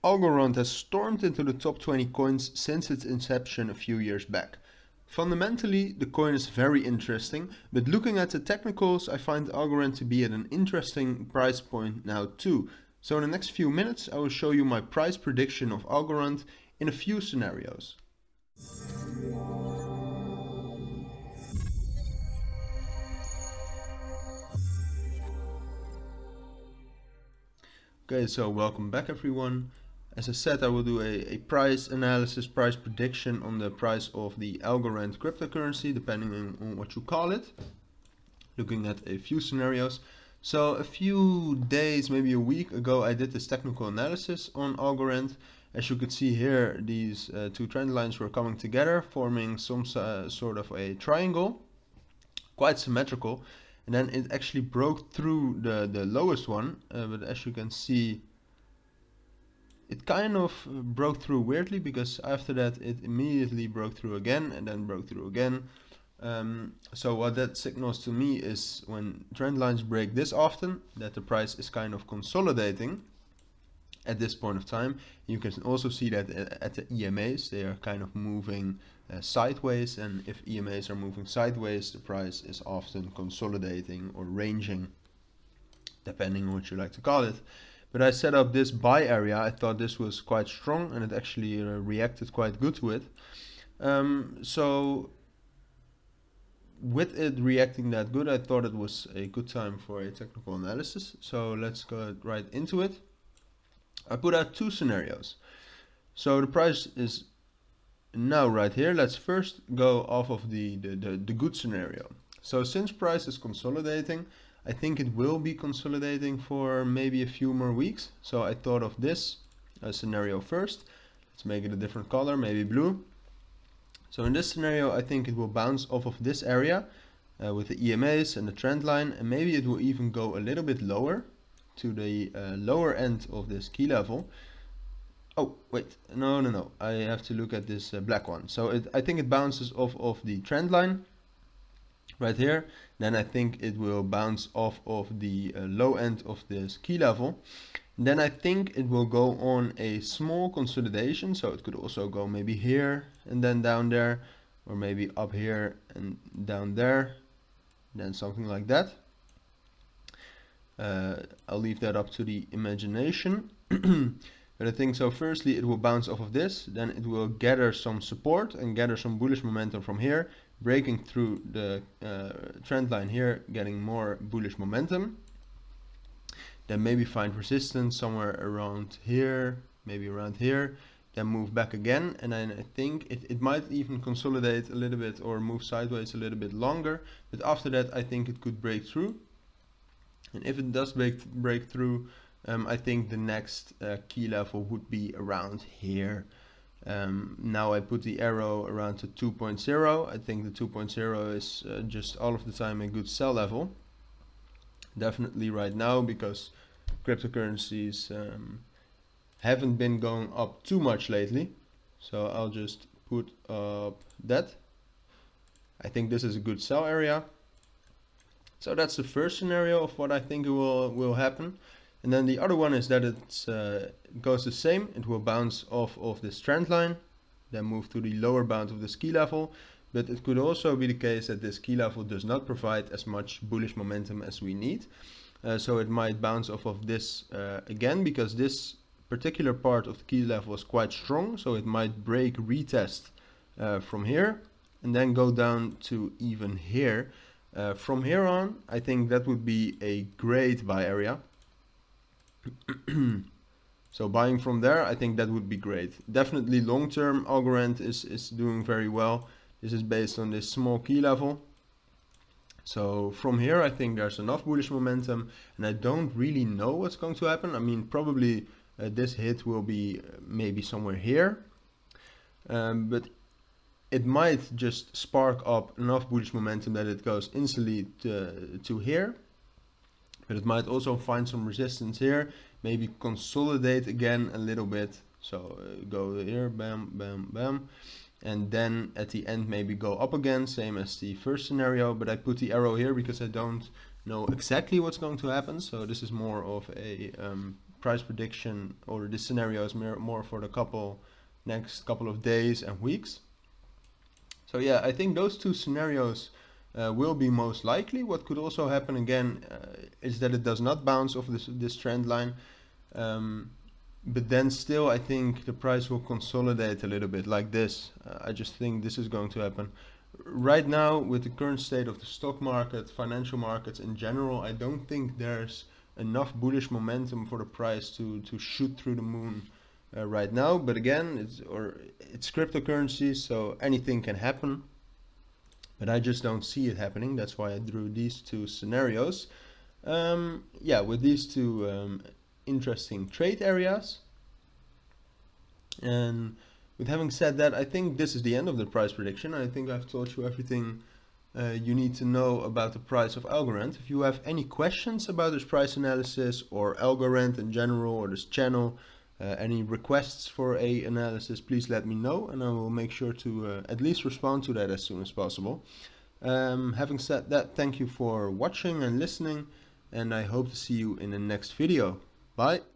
Algorand has stormed into the top 20 coins since its inception a few years back. Fundamentally, the coin is very interesting, but looking at the technicals, I find Algorand to be at an interesting price point now too. So in the next few minutes, I will show you my price prediction of Algorand in a few scenarios. Okay, so welcome back everyone. As I said, I will do a price analysis, price prediction on the price of the Algorand cryptocurrency, depending on what you call it. Looking at a few scenarios. So a few days, maybe a week ago, I did this technical analysis on Algorand. As you could see here, these two trend lines were coming together, forming some sort of a triangle, quite symmetrical. And then it actually broke through the lowest one, but as you can see, it kind of broke through weirdly, because after that it immediately broke through again and then broke through again. So what that signals to me is when trend lines break this often, that the price is kind of consolidating at this point of time. You can also see that at the EMAs, they are kind of moving sideways, and if EMAs are moving sideways, the price is often consolidating or ranging, depending on what you like to call it. But I set up this buy area. I thought this was quite strong, and it actually reacted quite good to it. So with it reacting that good, I thought it was a good time for a technical analysis. So let's go right into it. I put out two scenarios. So the price is now right here. Let's first go off of the good scenario. So since price is consolidating, I think it will be consolidating for maybe a few more weeks. So I thought of this scenario first. Let's make it a different color, maybe blue. So in this scenario, I think it will bounce off of this area with the EMAs and the trend line, and maybe it will even go a little bit lower to the lower end of this key level. Oh, wait, no, I have to look at this black one. So I think it bounces off of the trend line right here. Then I think it will bounce off of the low end of this key level. Then I think it will go on a small consolidation. So it could also go maybe here and then down there, or maybe up here and down there, then something like that. I'll leave that up to the imagination. But I think so firstly it will bounce off of this, then it will gather some support and gather some bullish momentum from here, breaking through the trend line here, getting more bullish momentum. Then maybe find resistance somewhere around here, maybe around here, then move back again, and then I think it might even consolidate a little bit or move sideways a little bit longer, but after that I think it could break through. And if it does break through, I think the next key level would be around here. Now I put the arrow around to 2.0. I think the 2.0 is just all of the time a good sell level. Definitely right now, because cryptocurrencies haven't been going up too much lately. So I'll just put up that. I think this is a good sell area. So that's the first scenario of what I think will happen. And then the other one is that it goes the same. It will bounce off of this trend line, then move to the lower bound of this key level. But it could also be the case that this key level does not provide as much bullish momentum as we need. So it might bounce off of this again, because this particular part of the key level is quite strong. So it might break, retest from here, and then go down to even here. From here on, I think that would be a great buy area. So buying from there, I think that would be great. Definitely long term, Algorand is doing very well. This is based on this small key level. So from here, I think there's enough bullish momentum, and I don't really know what's going to happen. I mean, probably this hit will be maybe somewhere here, but it might just spark up enough bullish momentum that it goes instantly to here. But it might also find some resistance here, maybe consolidate again a little bit. So go here, bam, bam, bam. And then at the end maybe go up again, same as the first scenario. But I put the arrow here because I don't know exactly what's going to happen. So this is more of a price prediction or this scenario is more for the next couple of days and weeks. So yeah, I think those two scenarios will be most likely. What could also happen again is that it does not bounce off this trend line, but then still I think the price will consolidate a little bit like this. I just think this is going to happen. Right now, with the current state of the stock market, financial markets in general, I don't think there's enough bullish momentum for the price to shoot through the moon right now. But again, it's cryptocurrency, so anything can happen. But I just don't see it happening. That's why I drew these two scenarios. Yeah, with these two interesting trade areas. And with having said that, I think this is the end of the price prediction. I think I've told you everything you need to know about the price of Algorand. If you have any questions about this price analysis or Algorand in general or this channel, any requests for a analysis, please let me know and I will make sure to at least respond to that as soon as possible. Having said that, thank you for watching and listening, and I hope to see you in the next video. Bye.